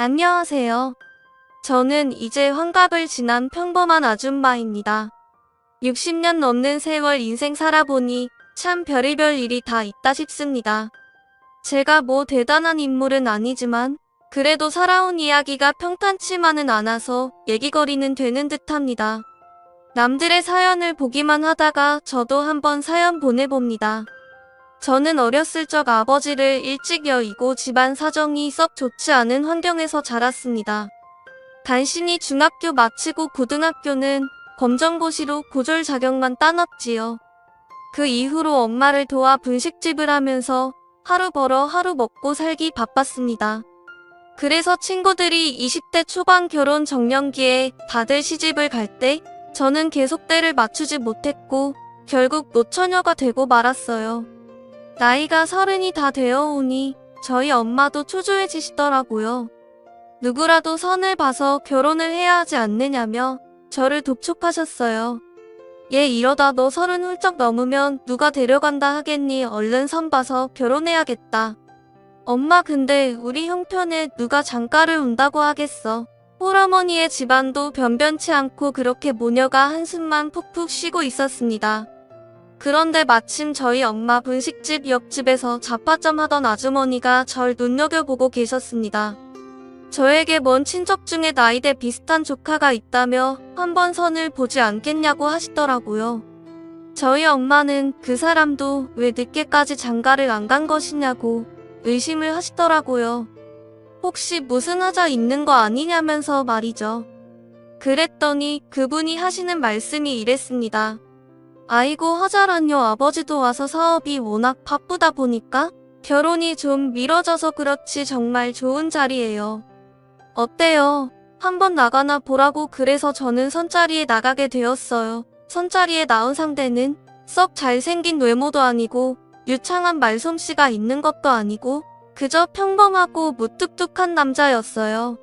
안녕하세요. 저는 이제 환갑을 지난 평범한 아줌마입니다. 60년 넘는 세월 인생 살아보니 참 별의별 일이 다 있다 싶습니다. 제가 뭐 대단한 인물은 아니지만 그래도 살아온 이야기가 평탄치만은 않아서 얘기거리는 되는 듯합니다. 남들의 사연을 보기만 하다가 저도 한번 사연 보내봅니다. 저는 어렸을 적 아버지를 일찍 여의고 집안 사정이 썩 좋지 않은 환경에서 자랐습니다. 간신히 중학교 마치고 고등학교는 검정고시로 고졸 자격만 따놨지요. 그 이후로 엄마를 도와 분식집을 하면서 하루 벌어 하루 먹고 살기 바빴습니다. 그래서 친구들이 20대 초반 결혼 정년기에 다들 시집을 갈 때 저는 계속 때를 맞추지 못했고 결국 노처녀가 되고 말았어요. 나이가 30이 다 되어 오니 저희 엄마도 초조해지시더라고요. 누구라도 선을 봐서 결혼을 해야 하지 않느냐며 저를 독촉하셨어요. 얘 이러다 너 30 훌쩍 넘으면 누가 데려간다 하겠니? 얼른 선 봐서 결혼해야겠다. 엄마 근데 우리 형편에 누가 장가를 온다고 하겠어. 홀어머니의 집안도 변변치 않고 그렇게 모녀가 한숨만 푹푹 쉬고 있었습니다. 그런데 마침 저희 엄마 분식집 옆집에서 잡화점 하던 아주머니가 절 눈여겨보고 계셨습니다. 저에게 먼 친척 중에 나이대 비슷한 조카가 있다며 한번 선을 보지 않겠냐고 하시더라고요. 저희 엄마는 그 사람도 왜 늦게까지 장가를 안 간 것이냐고 의심을 하시더라고요. 혹시 무슨 하자 있는 거 아니냐면서 말이죠. 그랬더니 그분이 하시는 말씀이 이랬습니다. 아이고 하자란요. 아버지도 와서 사업이 워낙 바쁘다 보니까 결혼이 좀 미뤄져서 그렇지 정말 좋은 자리예요. 어때요? 한번 나가나 보라고. 그래서 저는 선자리에 나가게 되었어요. 선자리에 나온 상대는 썩 잘생긴 외모도 아니고 유창한 말솜씨가 있는 것도 아니고 그저 평범하고 무뚝뚝한 남자였어요.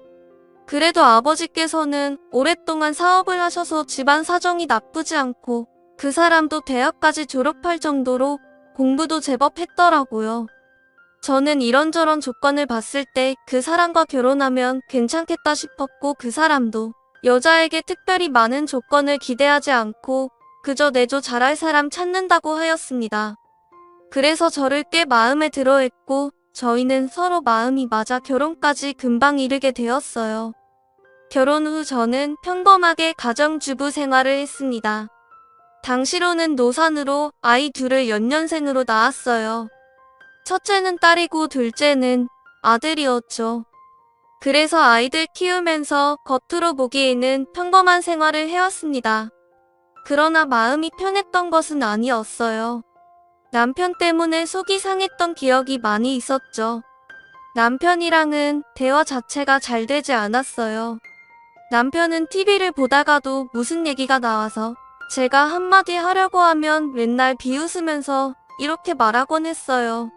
그래도 아버지께서는 오랫동안 사업을 하셔서 집안 사정이 나쁘지 않고 그 사람도 대학까지 졸업할 정도로 공부도 제법 했더라고요. 저는 이런저런 조건을 봤을 때 그 사람과 결혼하면 괜찮겠다 싶었고 그 사람도 여자에게 특별히 많은 조건을 기대하지 않고 그저 내조 잘할 사람 찾는다고 하였습니다. 그래서 저를 꽤 마음에 들어했고 저희는 서로 마음이 맞아 결혼까지 금방 이르게 되었어요. 결혼 후 저는 평범하게 가정주부 생활을 했습니다. 당시로는 노산으로 아이 둘을 연년생으로 낳았어요. 첫째는 딸이고 둘째는 아들이었죠. 그래서 아이들 키우면서 겉으로 보기에는 평범한 생활을 해왔습니다. 그러나 마음이 편했던 것은 아니었어요. 남편 때문에 속이 상했던 기억이 많이 있었죠. 남편이랑은 대화 자체가 잘 되지 않았어요. 남편은 TV를 보다가도 무슨 얘기가 나와서 제가 한마디 하려고 하면 맨날 비웃으면서 이렇게 말하곤 했어요.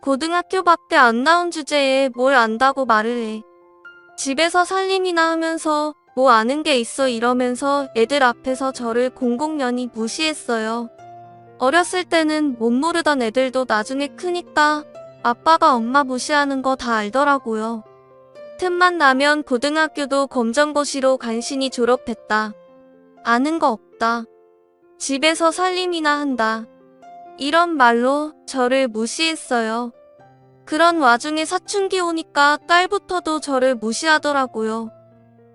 고등학교밖에 안 나온 주제에 뭘 안다고 말을 해. 집에서 살림이나 하면서 뭐 아는 게 있어 이러면서 애들 앞에서 저를 공공연히 무시했어요. 어렸을 때는 못 모르던 애들도 나중에 크니까 아빠가 엄마 무시하는 거 다 알더라고요. 틈만 나면 고등학교도 검정고시로 간신히 졸업했다. 아는 거 없다. 집에서 살림이나 한다. 이런 말로 저를 무시했어요. 그런 와중에 사춘기 오니까 딸부터도 저를 무시하더라고요.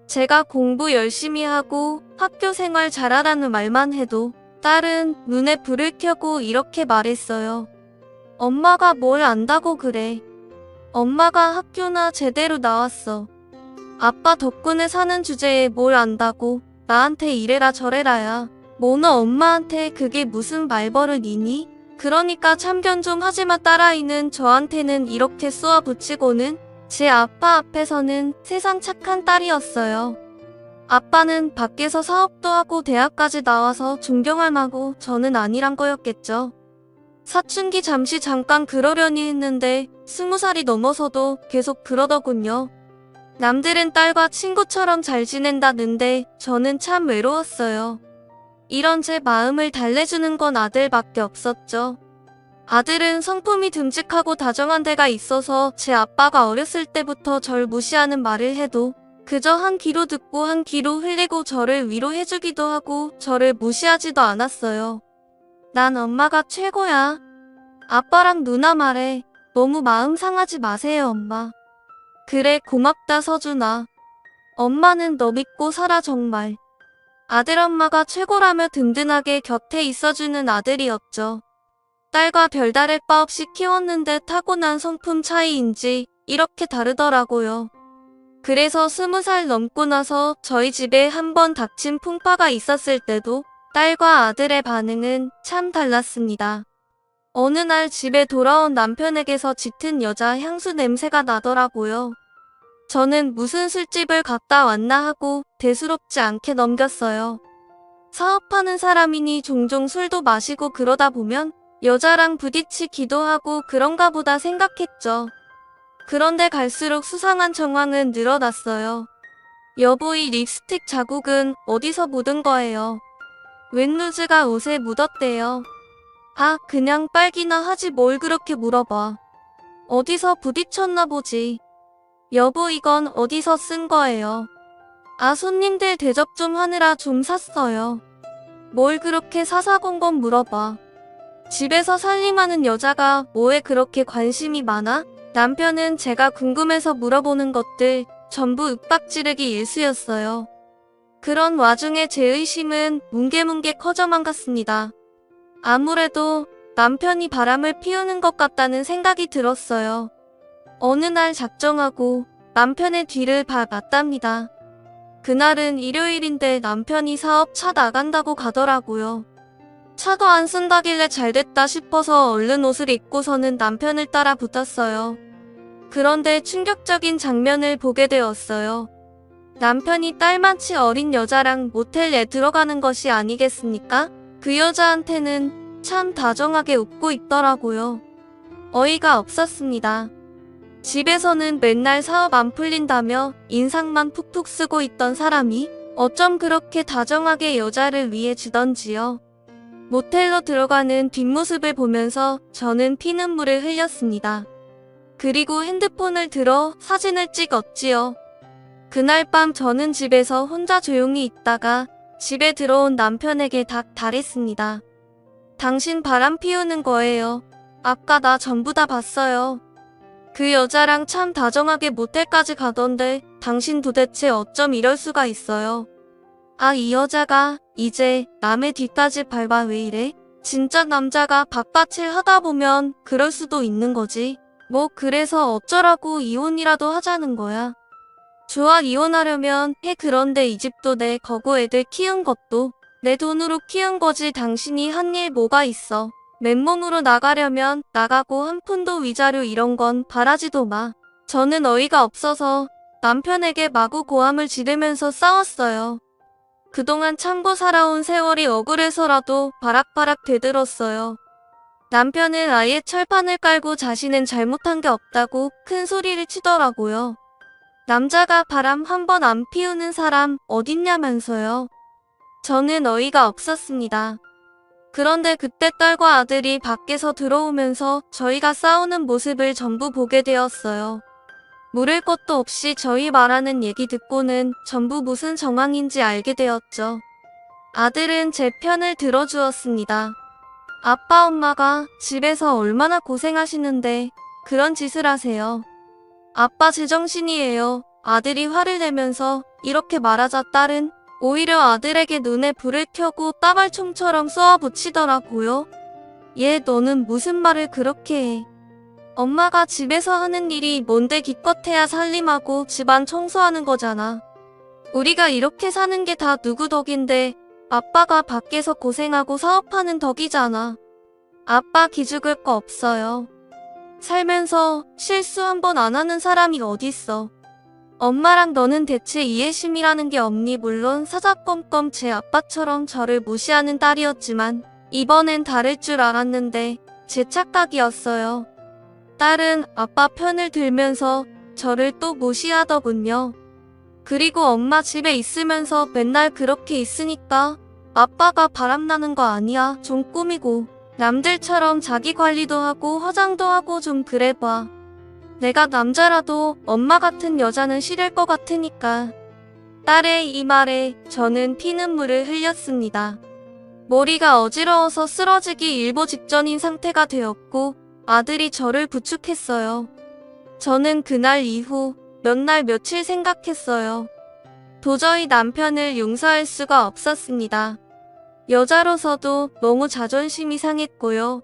제가 공부 열심히 하고 학교 생활 잘하라는 말만 해도 딸은 눈에 불을 켜고 이렇게 말했어요. 엄마가 뭘 안다고 그래. 엄마가 학교나 제대로 나왔어. 아빠 덕분에 사는 주제에 뭘 안다고 나한테 이래라 저래라야. 뭐 너 엄마한테 그게 무슨 말버릇이니? 그러니까 참견 좀 하지마. 딸아이는 저한테는 이렇게 쏘아붙이고는 제 아빠 앞에서는 세상 착한 딸이었어요. 아빠는 밖에서 사업도 하고 대학까지 나와서 존경할 만하고 저는 아니란 거였겠죠. 사춘기 잠시 잠깐 그러려니 했는데 20살이 넘어서도 계속 그러더군요. 남들은 딸과 친구처럼 잘 지낸다는데 저는 참 외로웠어요. 이런 제 마음을 달래주는 건 아들밖에 없었죠. 아들은 성품이 듬직하고 다정한 데가 있어서 제 아빠가 어렸을 때부터 절 무시하는 말을 해도 그저 한 귀로 듣고 한 귀로 흘리고 저를 위로해주기도 하고 저를 무시하지도 않았어요. 난 엄마가 최고야. 아빠랑 누나 말해. 너무 마음 상하지 마세요, 엄마. 그래, 고맙다, 서준아. 엄마는 너 믿고 살아, 정말. 아들 엄마가 최고라며 든든하게 곁에 있어주는 아들이었죠. 딸과 별다를 바 없이 키웠는데 타고난 성품 차이인지 이렇게 다르더라고요. 그래서 20살 넘고 나서 저희 집에 한 번 닥친 풍파가 있었을 때도 딸과 아들의 반응은 참 달랐습니다. 어느 날 집에 돌아온 남편에게서 짙은 여자 향수 냄새가 나더라고요. 저는 무슨 술집을 갔다 왔나 하고 대수롭지 않게 넘겼어요. 사업하는 사람이니 종종 술도 마시고 그러다 보면 여자랑 부딪히기도 하고 그런가 보다 생각했죠. 그런데 갈수록 수상한 정황은 늘어났어요. 여보, 이 립스틱 자국은 어디서 묻은 거예요? 웬 루즈가 옷에 묻었대요. 아, 그냥 빨기나 하지 뭘 그렇게 물어봐. 어디서 부딪혔나 보지. 여보, 이건 어디서 쓴 거예요? 아, 손님들 대접 좀 하느라 좀 샀어요. 뭘 그렇게 사사건건 물어봐. 집에서 살림하는 여자가 뭐에 그렇게 관심이 많아? 남편은 제가 궁금해서 물어보는 것들 전부 윽박지르기 일쑤였어요. 그런 와중에 제 의심은 뭉게뭉게 커져만 갔습니다. 아무래도 남편이 바람을 피우는 것 같다는 생각이 들었어요. 어느 날 작정하고 남편의 뒤를 봤답니다. 그날은 일요일인데 남편이 사업 차 나간다고 가더라고요. 차도 안 쓴다길래 잘됐다 싶어서 얼른 옷을 입고서는 남편을 따라 붙었어요. 그런데 충격적인 장면을 보게 되었어요. 남편이 딸만치 어린 여자랑 모텔에 들어가는 것이 아니겠습니까? 그 여자한테는 참 다정하게 웃고 있더라고요. 어이가 없었습니다. 집에서는 맨날 사업 안 풀린다며 인상만 푹푹 쓰고 있던 사람이 어쩜 그렇게 다정하게 여자를 위해 주던지요. 모텔로 들어가는 뒷모습을 보면서 저는 피눈물을 흘렸습니다. 그리고 핸드폰을 들어 사진을 찍었지요. 그날 밤 저는 집에서 혼자 조용히 있다가 집에 들어온 남편에게 달했습니다. 당신 바람 피우는 거예요. 아까 나 전부 다 봤어요. 그 여자랑 참 다정하게 모텔까지 가던데 당신 도대체 어쩜 이럴 수가 있어요. 아, 이 여자가 이제 남의 뒤까지 밟아 왜 이래? 진짜 남자가 바깥일 하다 보면 그럴 수도 있는 거지. 뭐 그래서 어쩌라고 이혼이라도 하자는 거야. 좋아, 이혼하려면 해. 그런데 이 집도 내 거고 애들 키운 것도 내 돈으로 키운 거지. 당신이 한 일 뭐가 있어. 맨몸으로 나가려면 나가고 한 푼도 위자료 이런 건 바라지도 마. 저는 어이가 없어서 남편에게 마구 고함을 지르면서 싸웠어요. 그동안 참고 살아온 세월이 억울해서라도 바락바락 대들었어요. 남편은 아예 철판을 깔고 자신은 잘못한 게 없다고 큰 소리를 치더라고요. 남자가 바람 한 번 안 피우는 사람 어딨냐면서요. 저는 어이가 없었습니다. 그런데 그때 딸과 아들이 밖에서 들어오면서 저희가 싸우는 모습을 전부 보게 되었어요. 물을 것도 없이 저희 말하는 얘기 듣고는 전부 무슨 정황인지 알게 되었죠. 아들은 제 편을 들어주었습니다. 아빠 엄마가 집에서 얼마나 고생하시는데 그런 짓을 하세요. 아빠 제정신이에요. 아들이 화를 내면서 이렇게 말하자 딸은 오히려 아들에게 눈에 불을 켜고 따발총처럼 쏘아붙이더라고요. 얘, 너는 무슨 말을 그렇게 해. 엄마가 집에서 하는 일이 뭔데 기껏해야 살림하고 집안 청소하는 거잖아. 우리가 이렇게 사는 게 다 누구 덕인데 아빠가 밖에서 고생하고 사업하는 덕이잖아. 아빠 기죽을 거 없어요. 살면서 실수 한 번 안 하는 사람이 어딨어. 엄마랑 너는 대체 이해심이라는 게 없니? 물론 사사건건 제 아빠처럼 저를 무시하는 딸이었지만 이번엔 다를 줄 알았는데 제 착각이었어요. 딸은 아빠 편을 들면서 저를 또 무시하더군요. 그리고 엄마 집에 있으면서 맨날 그렇게 있으니까 아빠가 바람나는 거 아니야. 좀 꾸미고 남들처럼 자기 관리도 하고 화장도 하고 좀 그래봐. 내가 남자라도 엄마 같은 여자는 싫을 것 같으니까. 딸의 이 말에 저는 피눈물을 흘렸습니다. 머리가 어지러워서 쓰러지기 일보 직전인 상태가 되었고 아들이 저를 부축했어요. 저는 그날 이후 몇 날 며칠 생각했어요. 도저히 남편을 용서할 수가 없었습니다. 여자로서도 너무 자존심이 상했고요.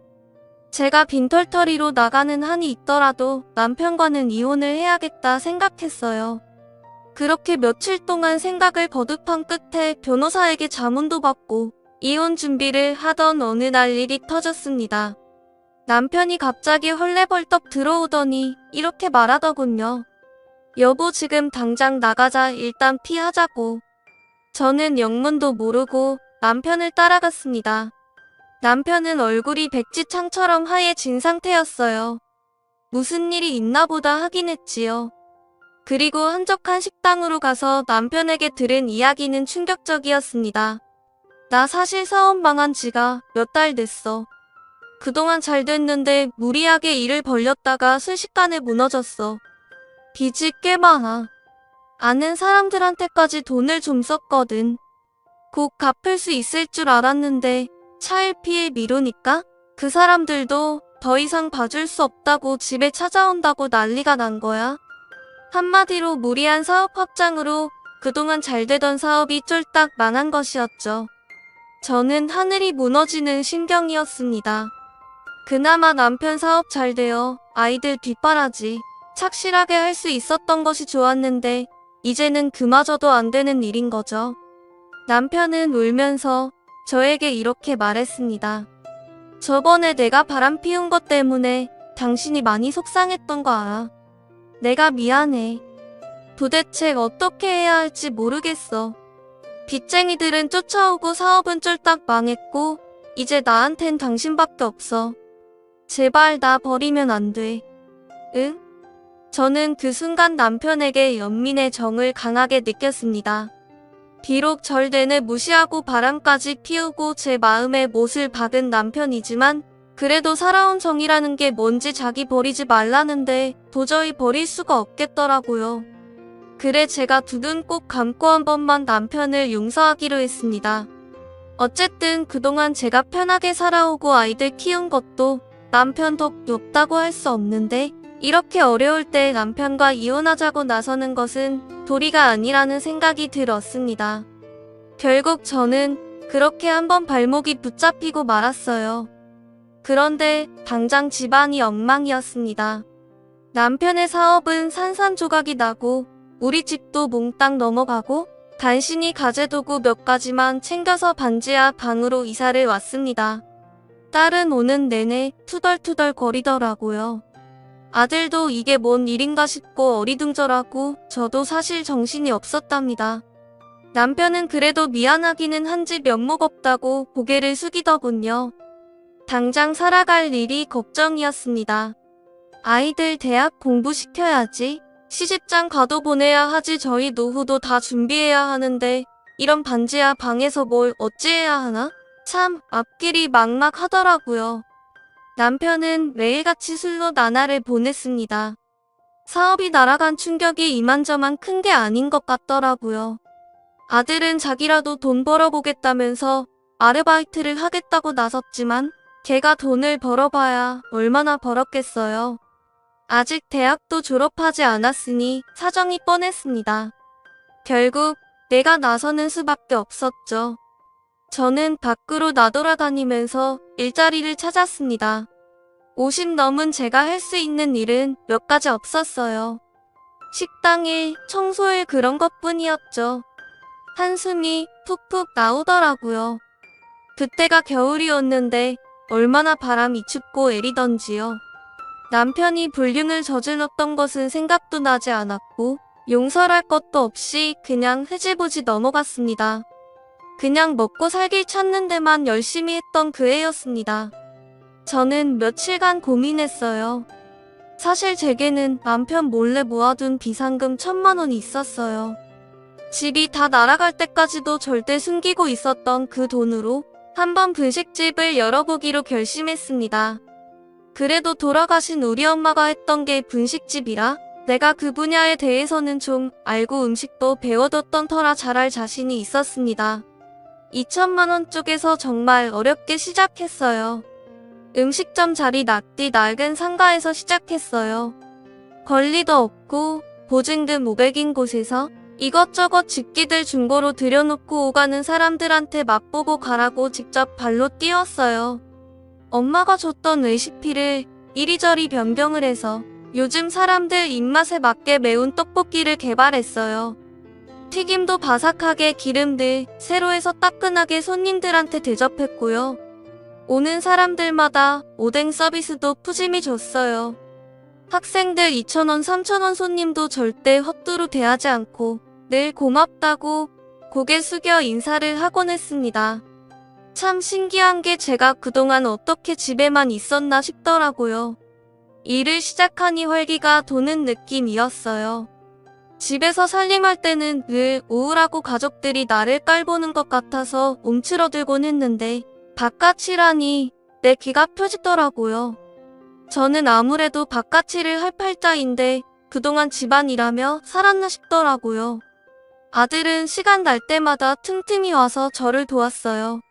제가 빈털터리로 나가는 한이 있더라도 남편과는 이혼을 해야겠다 생각했어요. 그렇게 며칠 동안 생각을 거듭한 끝에 변호사에게 자문도 받고 이혼 준비를 하던 어느 날 일이 터졌습니다. 남편이 갑자기 헐레벌떡 들어오더니 이렇게 말하더군요. 여보, 지금 당장 나가자. 일단 피하자고. 저는 영문도 모르고 남편을 따라갔습니다. 남편은 얼굴이 백지창처럼 하얘진 상태였어요. 무슨 일이 있나 보다 하긴 했지요. 그리고 한적한 식당으로 가서 남편에게 들은 이야기는 충격적이었습니다. 나 사실 사업 망한 지가 몇 달 됐어. 그동안 잘 됐는데 무리하게 일을 벌렸다가 순식간에 무너졌어. 빚이 꽤 많아. 아는 사람들한테까지 돈을 좀 썼거든. 곧 갚을 수 있을 줄 알았는데 차일피일 미루니까 그 사람들도 더 이상 봐줄 수 없다고 집에 찾아온다고 난리가 난 거야. 한마디로 무리한 사업 확장으로 그동안 잘 되던 사업이 쫄딱 망한 것이었죠. 저는 하늘이 무너지는 심경이었습니다. 그나마 남편 사업 잘 되어 아이들 뒷바라지 착실하게 할 수 있었던 것이 좋았는데 이제는 그마저도 안 되는 일인 거죠. 남편은 울면서 저에게 이렇게 말했습니다. 저번에 내가 바람 피운 것 때문에 당신이 많이 속상했던 거 알아. 내가 미안해. 도대체 어떻게 해야 할지 모르겠어. 빚쟁이들은 쫓아오고 사업은 쫄딱 망했고 이제 나한텐 당신밖에 없어. 제발 나 버리면 안 돼. 응? 저는 그 순간 남편에게 연민의 정을 강하게 느꼈습니다. 비록 절 내내 무시하고 바람까지 피우고 제 마음에 못을 박은 남편이지만 그래도 살아온 정이라는 게 뭔지 자기 버리지 말라는데 도저히 버릴 수가 없겠더라고요. 그래 제가 두 눈 꼭 감고 한 번만 남편을 용서하기로 했습니다. 어쨌든 그동안 제가 편하게 살아오고 아이들 키운 것도 남편 덕이 없다고 할 수 없는데 이렇게 어려울 때 남편과 이혼하자고 나서는 것은 도리가 아니라는 생각이 들었습니다. 결국 저는 그렇게 한번 발목이 붙잡히고 말았어요. 그런데 당장 집안이 엉망이었습니다. 남편의 사업은 산산조각이 나고 우리 집도 몽땅 넘어가고 간신히 가재도구 몇 가지만 챙겨서 반지하 방으로 이사를 왔습니다. 딸은 오는 내내 투덜투덜 거리더라고요. 아들도 이게 뭔 일인가 싶고 어리둥절하고 저도 사실 정신이 없었답니다. 남편은 그래도 미안하기는 한지 면목 없다고 고개를 숙이더군요. 당장 살아갈 일이 걱정이었습니다. 아이들 대학 공부시켜야지. 시집장 가도 보내야 하지. 저희 노후도 다 준비해야 하는데 이런 반지하 방에서 뭘 어찌해야 하나? 참 앞길이 막막하더라고요. 남편은 매일같이 술로 나날을 보냈습니다. 사업이 날아간 충격이 이만저만 큰 게 아닌 것 같더라고요. 아들은 자기라도 돈 벌어보겠다면서 아르바이트를 하겠다고 나섰지만 걔가 돈을 벌어봐야 얼마나 벌었겠어요. 아직 대학도 졸업하지 않았으니 사정이 뻔했습니다. 결국 내가 나서는 수밖에 없었죠. 저는 밖으로 나돌아다니면서 일자리를 찾았습니다. 50 넘은 제가 할 수 있는 일은 몇 가지 없었어요. 식당 일, 청소 일 그런 것뿐이었죠. 한숨이 푹푹 나오더라고요. 그때가 겨울이었는데 얼마나 바람이 춥고 애리던지요. 남편이 불륜을 저질렀던 것은 생각도 나지 않았고 용서할 것도 없이 그냥 흐지부지 넘어갔습니다. 그냥 먹고 살길 찾는 데만 열심히 했던 그 애였습니다. 저는 며칠간 고민했어요. 사실 제게는 남편 몰래 모아둔 비상금 1000만 원이 있었어요. 집이 다 날아갈 때까지도 절대 숨기고 있었던 그 돈으로 한번 분식집을 열어보기로 결심했습니다. 그래도 돌아가신 우리 엄마가 했던 게 분식집이라 내가 그 분야에 대해서는 좀 알고 음식도 배워뒀던 터라 잘할 자신이 있었습니다. 2천만 원 쪽에서 정말 어렵게 시작했어요. 음식점 자리 낯뒤 낡은 상가에서 시작했어요. 권리도 없고 보증금 500인 곳에서 이것저것 집기들 중고로 들여놓고 오가는 사람들한테 맛보고 가라고 직접 발로 뛰었어요. 엄마가 줬던 레시피를 이리저리 변경을 해서 요즘 사람들 입맛에 맞게 매운 떡볶이를 개발했어요. 튀김도 바삭하게 기름들 새로 해서 따끈하게 손님들한테 대접했고요. 오는 사람들마다 오뎅 서비스도 푸짐히 줬어요. 학생들 2,000원, 3,000원 손님도 절대 헛두루 대하지 않고 늘 고맙다고 고개 숙여 인사를 하곤 했습니다. 참 신기한 게 제가 그동안 어떻게 집에만 있었나 싶더라고요. 일을 시작하니 활기가 도는 느낌이었어요. 집에서 살림할 때는 늘 우울하고 가족들이 나를 깔보는 것 같아서 움츠러들곤 했는데 바깥이라니 내 귀가 펴지더라고요. 저는 아무래도 바깥일을 할 팔자인데 그동안 집안일하며 살았나 싶더라고요. 아들은 시간 날 때마다 틈틈이 와서 저를 도왔어요.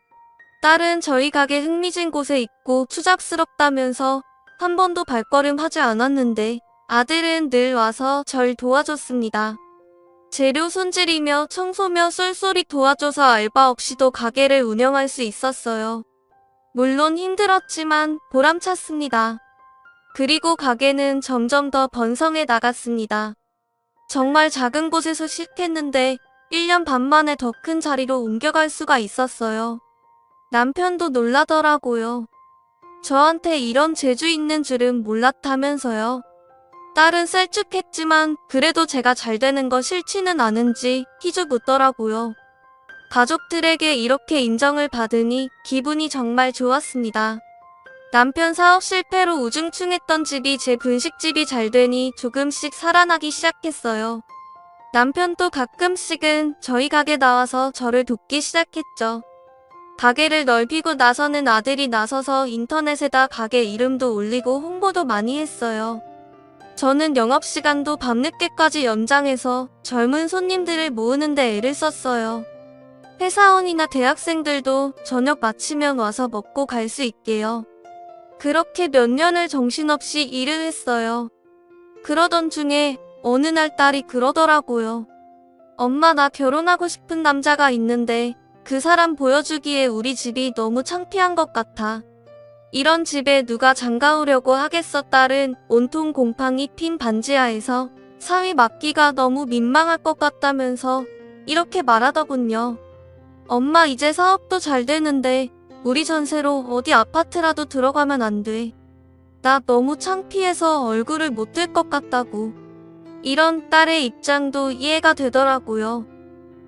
딸은 저희 가게 흥미진 곳에 있고 추잡스럽다면서 한 번도 발걸음 하지 않았는데 아들은 늘 와서 절 도와줬습니다. 재료 손질이며 청소며 쏠쏠히 도와줘서 알바 없이도 가게를 운영할 수 있었어요. 물론 힘들었지만 보람찼습니다. 그리고 가게는 점점 더 번성해 나갔습니다. 정말 작은 곳에서 시작했는데 1년 반 만에 더 큰 자리로 옮겨갈 수가 있었어요. 남편도 놀라더라고요. 저한테 이런 재주 있는 줄은 몰랐다면서요. 딸은 셀쭉했지만 그래도 제가 잘 되는 거 싫지는 않은지 희죽웃더라고요. 가족들에게 이렇게 인정을 받으니 기분이 정말 좋았습니다. 남편 사업 실패로 우중충했던 집이 제 분식집이 잘 되니 조금씩 살아나기 시작했어요. 남편도 가끔씩은 저희 가게 나와서 저를 돕기 시작했죠. 가게를 넓히고 나서는 아들이 나서서 인터넷에다 가게 이름도 올리고 홍보도 많이 했어요. 저는 영업시간도 밤늦게까지 연장해서 젊은 손님들을 모으는 데 애를 썼어요. 회사원이나 대학생들도 저녁 마치면 와서 먹고 갈 수 있게요. 그렇게 몇 년을 정신없이 일을 했어요. 그러던 중에 어느 날 딸이 그러더라고요. 엄마, 나 결혼하고 싶은 남자가 있는데 그 사람 보여주기에 우리 집이 너무 창피한 것 같아. 이런 집에 누가 장가오려고 하겠어. 딸은 온통 곰팡이 핀 반지하에서 사위 맡기가 너무 민망할 것 같다면서 이렇게 말하더군요. 엄마, 이제 사업도 잘 되는데 우리 전세로 어디 아파트라도 들어가면 안 돼. 나 너무 창피해서 얼굴을 못 들 것 같다고. 이런 딸의 입장도 이해가 되더라고요.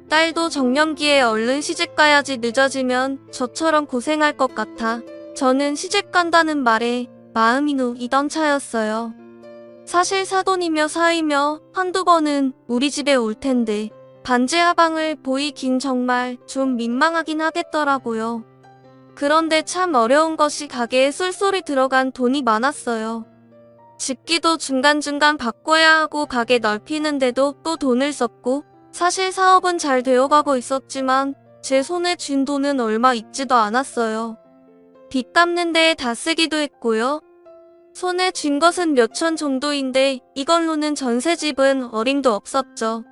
딸도 정년기에 얼른 시집가야지 늦어지면 저처럼 고생할 것 같아 저는 시집간다는 말에 마음이 놓이던 차였어요. 사실 사돈이며 사위며 한두 번은 우리 집에 올 텐데 반지 하방을 보이긴 정말 좀 민망하긴 하겠더라고요. 그런데 참 어려운 것이 가게에 쏠쏠이 들어간 돈이 많았어요. 집기도 중간중간 바꿔야 하고 가게 넓히는데도 또 돈을 썼고 사실 사업은 잘 되어가고 있었지만 제 손에 쥔 돈은 얼마 있지도 않았어요. 빚 갚는 데에 다 쓰기도 했고요. 손에 쥔 것은 몇천 정도인데 이걸로는 전세집은 어림도 없었죠.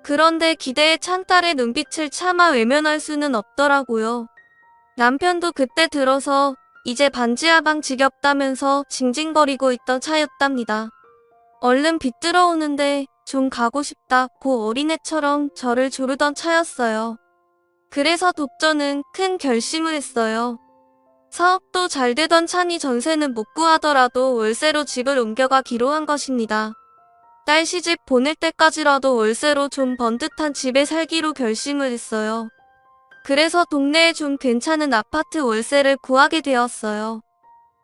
그런데 기대에 찬 딸의 눈빛을 차마 외면할 수는 없더라고요. 남편도 그때 들어서 이제 반지하방 지겹다면서 징징거리고 있던 차였답니다. 얼른 빚 들어오는데 좀 가고 싶다고 어린애처럼 저를 조르던 차였어요. 그래서 독전은 큰 결심을 했어요. 사업도 잘 되던 차니 전세는 못 구하더라도 월세로 집을 옮겨가기로 한 것입니다. 딸 시집 보낼 때까지라도 월세로 좀 번듯한 집에 살기로 결심을 했어요. 그래서 동네에 좀 괜찮은 아파트 월세를 구하게 되었어요.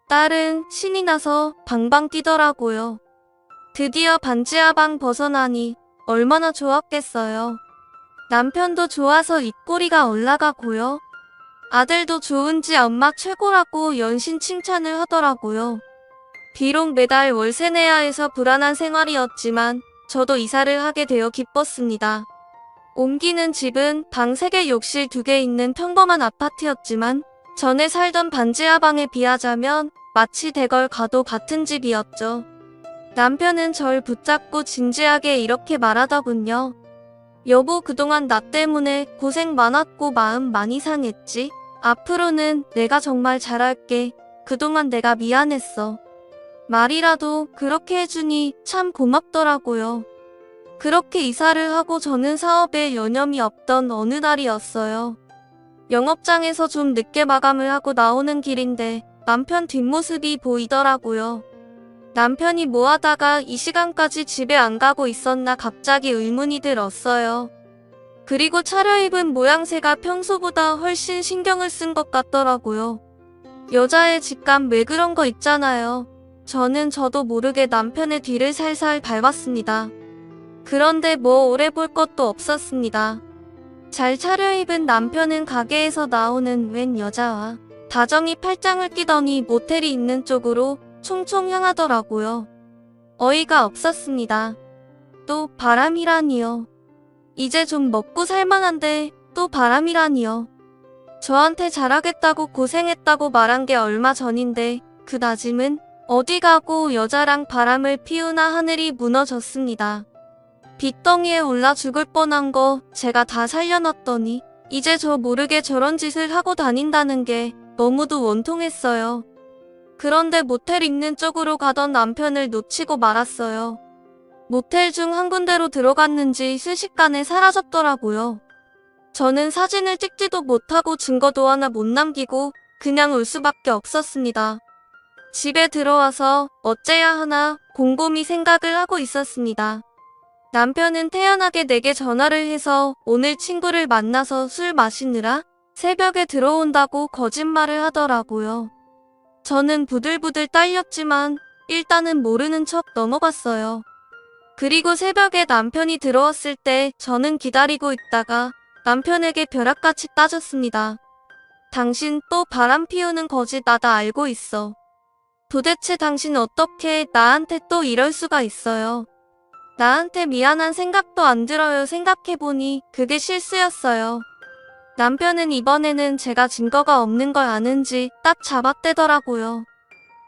딸은 신이 나서 방방 뛰더라고요. 드디어 반지하방 벗어나니 얼마나 좋았겠어요. 남편도 좋아서 입꼬리가 올라가고요. 아들도 좋은지 엄마 최고라고 연신 칭찬을 하더라고요. 비록 매달 월세 내야 해서 불안한 생활이었지만 저도 이사를 하게 되어 기뻤습니다. 옮기는 집은 방 3개, 욕실 2개 있는 평범한 아파트였지만 전에 살던 반지하방에 비하자면 마치 대걸 가도 같은 집이었죠. 남편은 절 붙잡고 진지하게 이렇게 말하더군요. 여보, 그동안 나 때문에 고생 많았고 마음 많이 상했지? 앞으로는 내가 정말 잘할게. 그동안 내가 미안했어. 말이라도 그렇게 해주니 참 고맙더라고요. 그렇게 이사를 하고 저는 사업에 여념이 없던 어느 날이었어요. 영업장에서 좀 늦게 마감을 하고 나오는 길인데 남편 뒷모습이 보이더라고요. 남편이 뭐 하다가 이 시간까지 집에 안 가고 있었나 갑자기 의문이 들었어요. 그리고 차려입은 모양새가 평소보다 훨씬 신경을 쓴 것 같더라고요. 여자의 직감 왜 그런 거 있잖아요. 저는 저도 모르게 남편의 뒤를 살살 밟았습니다. 그런데 뭐 오래 볼 것도 없었습니다. 잘 차려입은 남편은 가게에서 나오는 웬 여자와 다정히 팔짱을 끼더니 모텔이 있는 쪽으로 총총 향하더라고요. 어이가 없었습니다. 또 바람이라니요. 이제 좀 먹고 살만한데 또 바람이라니요. 저한테 잘하겠다고 고생했다고 말한 게 얼마 전인데 그 다짐은 어디 가고 여자랑 바람을 피우나 하늘이 무너졌습니다. 빚덩이에 올라 죽을 뻔한 거 제가 다 살려놨더니 이제 저 모르게 저런 짓을 하고 다닌다는 게 너무도 원통했어요. 그런데 모텔 있는 쪽으로 가던 남편을 놓치고 말았어요. 모텔 중 한 군데로 들어갔는지 순식간에 사라졌더라고요. 저는 사진을 찍지도 못하고 증거도 하나 못 남기고 그냥 울 수밖에 없었습니다. 집에 들어와서 어째야 하나 곰곰이 생각을 하고 있었습니다. 남편은 태연하게 내게 전화를 해서 오늘 친구를 만나서 술 마시느라 새벽에 들어온다고 거짓말을 하더라고요. 저는 부들부들 떨렸지만 일단은 모르는 척 넘어갔어요. 그리고 새벽에 남편이 들어왔을 때 저는 기다리고 있다가 남편에게 벼락같이 따졌습니다. 당신 또 바람 피우는 거지 나 다 알고 있어. 도대체 당신 어떻게 나한테 또 이럴 수가 있어요. 나한테 미안한 생각도 안 들어요. 생각해보니 그게 실수였어요. 남편은 이번에는 제가 증거가 없는 걸 아는지 딱 잡아떼더라고요.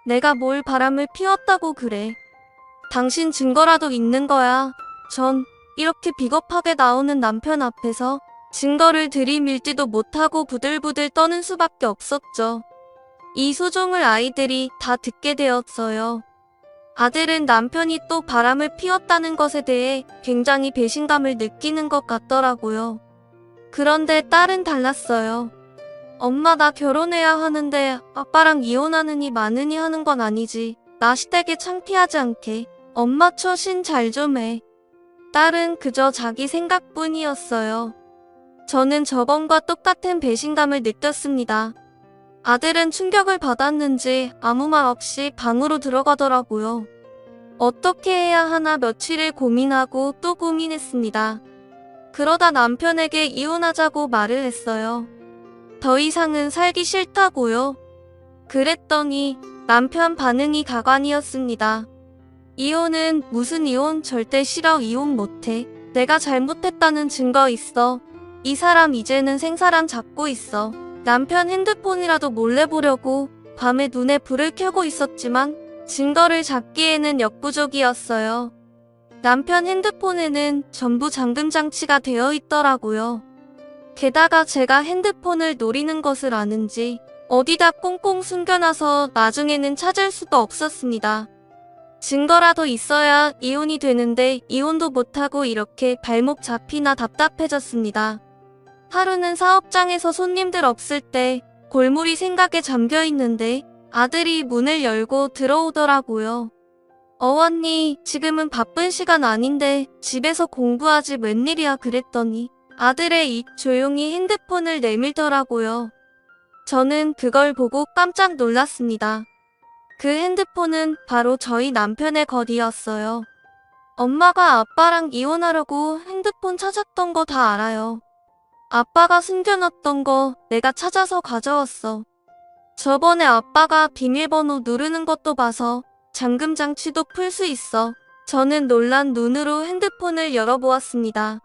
내가 뭘 바람을 피웠다고 그래. 당신 증거라도 있는 거야. 전 이렇게 비겁하게 나오는 남편 앞에서 증거를 들이밀지도 못하고 부들부들 떠는 수밖에 없었죠. 이 소종을 아이들이 다 듣게 되었어요. 아들은 남편이 또 바람을 피웠다는 것에 대해 굉장히 배신감을 느끼는 것 같더라고요. 그런데 딸은 달랐어요. 엄마 나 결혼해야 하는데 아빠랑 이혼하느니 마느니 하는 건 아니지. 나 시댁에 창피하지 않게. 엄마 처신 잘 좀 해. 딸은 그저 자기 생각뿐이었어요. 저는 저번과 똑같은 배신감을 느꼈습니다. 아들은 충격을 받았는지 아무 말 없이 방으로 들어가더라고요. 어떻게 해야 하나 며칠을 고민하고 또 고민했습니다. 그러다 남편에게 이혼하자고 말을 했어요. 더 이상은 살기 싫다고요. 그랬더니 남편 반응이 가관이었습니다. 이혼은 무슨 이혼? 절대 싫어. 이혼 못해. 내가 잘못했다는 증거 있어. 이 사람 이제는 생사람 잡고 있어. 남편 핸드폰이라도 몰래 보려고 밤에 눈에 불을 켜고 있었지만 증거를 잡기에는 역부족이었어요. 남편 핸드폰에는 전부 잠금 장치가 되어 있더라고요. 게다가 제가 핸드폰을 노리는 것을 아는지 어디다 꽁꽁 숨겨놔서 나중에는 찾을 수도 없었습니다. 증거라도 있어야 이혼이 되는데 이혼도 못하고 이렇게 발목 잡히나 답답해졌습니다. 하루는 사업장에서 손님들 없을 때 골몰이 생각에 잠겨 있는데 아들이 문을 열고 들어오더라고요. 어머니, 지금은 바쁜 시간 아닌데 집에서 공부하지 웬일이야 그랬더니 아들의 입 조용히 핸드폰을 내밀더라고요. 저는 그걸 보고 깜짝 놀랐습니다. 그 핸드폰은 바로 저희 남편의 것이었어요. 엄마가 아빠랑 이혼하려고 핸드폰 찾았던 거 다 알아요. 아빠가 숨겨놨던 거 내가 찾아서 가져왔어. 저번에 아빠가 비밀번호 누르는 것도 봐서 잠금 장치도 풀 수 있어. 저는 놀란 눈으로 핸드폰을 열어보았습니다.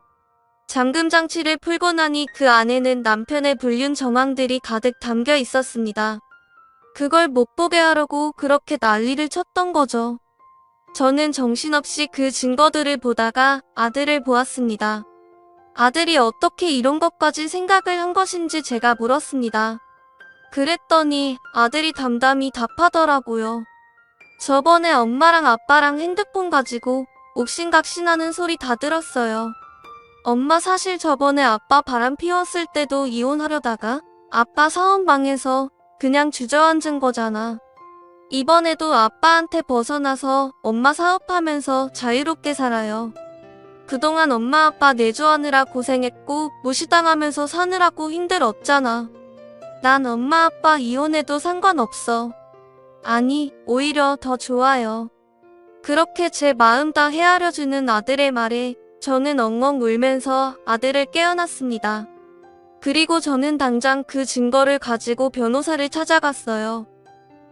잠금 장치를 풀고 나니 그 안에는 남편의 불륜 정황들이 가득 담겨 있었습니다. 그걸 못 보게 하려고 그렇게 난리를 쳤던 거죠. 저는 정신없이 그 증거들을 보다가 아들을 보았습니다. 아들이 어떻게 이런 것까지 생각을 한 것인지 제가 물었습니다. 그랬더니 아들이 담담히 답하더라고요. 저번에 엄마랑 아빠랑 핸드폰 가지고 옥신각신하는 소리 다 들었어요. 엄마 사실 저번에 아빠 바람 피웠을 때도 이혼하려다가 아빠 사원방에서 그냥 주저앉은 거잖아. 이번에도 아빠한테 벗어나서 엄마 사업하면서 자유롭게 살아요. 그동안 엄마 아빠 내조하느라 고생했고 무시당하면서 사느라고 힘들었잖아. 난 엄마 아빠 이혼해도 상관없어. 아니, 오히려 더 좋아요. 그렇게 제 마음 다 헤아려주는 아들의 말에 저는 엉엉 울면서 아들을 깨어났습니다. 그리고 저는 당장 그 증거를 가지고 변호사를 찾아갔어요.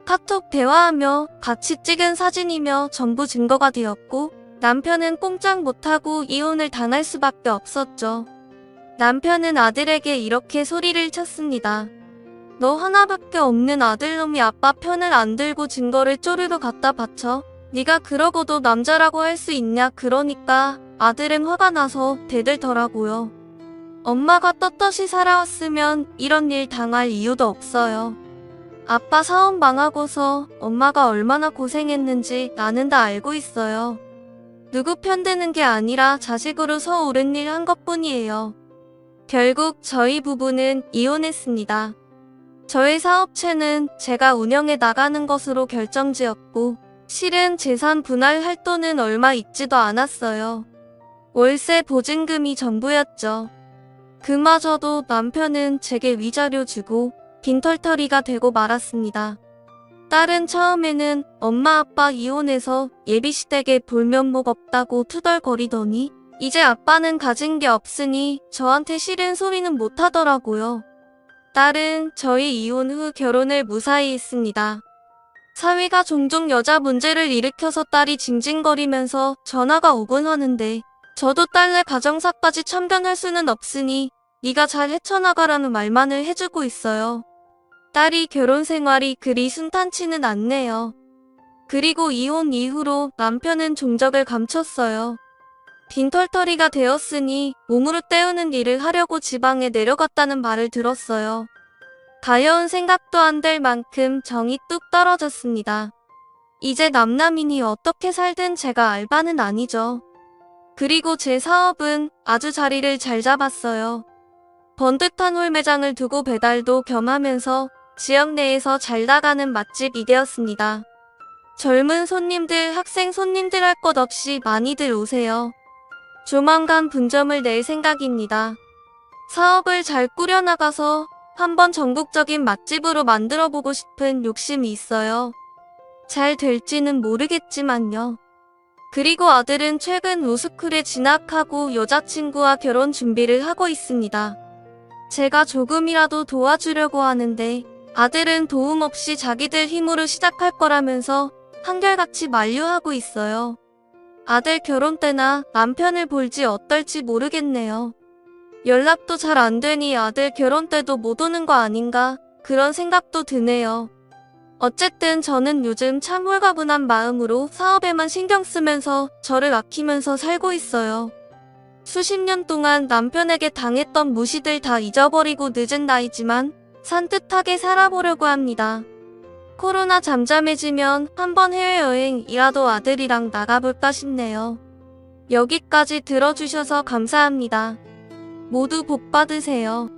카톡 대화하며 같이 찍은 사진이며 전부 증거가 되었고 남편은 꼼짝 못하고 이혼을 당할 수밖에 없었죠. 남편은 아들에게 이렇게 소리를 쳤습니다. 너 하나밖에 없는 아들놈이 아빠 편을 안 들고 증거를 쪼르르 갖다 바쳐? 네가 그러고도 남자라고 할 수 있냐? 그러니까 아들은 화가 나서 대들더라고요. 엄마가 떳떳이 살아왔으면 이런 일 당할 이유도 없어요. 아빠 사업 망하고서 엄마가 얼마나 고생했는지 나는 다 알고 있어요. 누구 편드는 게 아니라 자식으로 서 옳은 일 한 것뿐이에요. 결국 저희 부부는 이혼했습니다. 저의 사업체는 제가 운영해 나가는 것으로 결정지었고 실은 재산 분할할 돈은 얼마 있지도 않았어요. 월세 보증금이 전부였죠. 그마저도 남편은 제게 위자료 주고 빈털터리가 되고 말았습니다. 딸은 처음에는 엄마 아빠 이혼해서 예비시댁에 볼면목 없다고 투덜거리더니 이제 아빠는 가진 게 없으니 저한테 싫은 소리는 못하더라고요. 딸은 저희 이혼 후 결혼을 무사히 했습니다. 사위가 종종 여자 문제를 일으켜서 딸이 징징거리면서 전화가 오곤 하는데 저도 딸네 가정사까지 참견할 수는 없으니 네가 잘 헤쳐나가라는 말만을 해주고 있어요. 딸이 결혼 생활이 그리 순탄치는 않네요. 그리고 이혼 이후로 남편은 종적을 감췄어요. 빈털터리가 되었으니 몸으로 때우는 일을 하려고 지방에 내려갔다는 말을 들었어요. 가여운 생각도 안 될 만큼 정이 뚝 떨어졌습니다. 이제 남남이니 어떻게 살든 제가 알 바는 아니죠. 그리고 제 사업은 아주 자리를 잘 잡았어요. 번듯한 홀매장을 두고 배달도 겸하면서 지역 내에서 잘 나가는 맛집이 되었습니다. 젊은 손님들, 학생 손님들 할 것 없이 많이들 오세요. 조만간 분점을 낼 생각입니다. 사업을 잘 꾸려나가서 한번 전국적인 맛집으로 만들어보고 싶은 욕심이 있어요. 잘 될지는 모르겠지만요. 그리고 아들은 최근 로스쿨에 진학하고 여자친구와 결혼 준비를 하고 있습니다. 제가 조금이라도 도와주려고 하는데 아들은 도움 없이 자기들 힘으로 시작할 거라면서 한결같이 만류하고 있어요. 아들 결혼 때나 남편을 볼지 어떨지 모르겠네요. 연락도 잘 안 되니 아들 결혼 때도 못 오는 거 아닌가 그런 생각도 드네요. 어쨌든 저는 요즘 참 홀가분한 마음으로 사업에만 신경 쓰면서 저를 아끼면서 살고 있어요. 수십 년 동안 남편에게 당했던 무시들 다 잊어버리고 늦은 나이지만 산뜻하게 살아보려고 합니다. 코로나 잠잠해지면 한번 해외여행이라도 아들이랑 나가볼까 싶네요. 여기까지 들어주셔서 감사합니다. 모두 복 받으세요.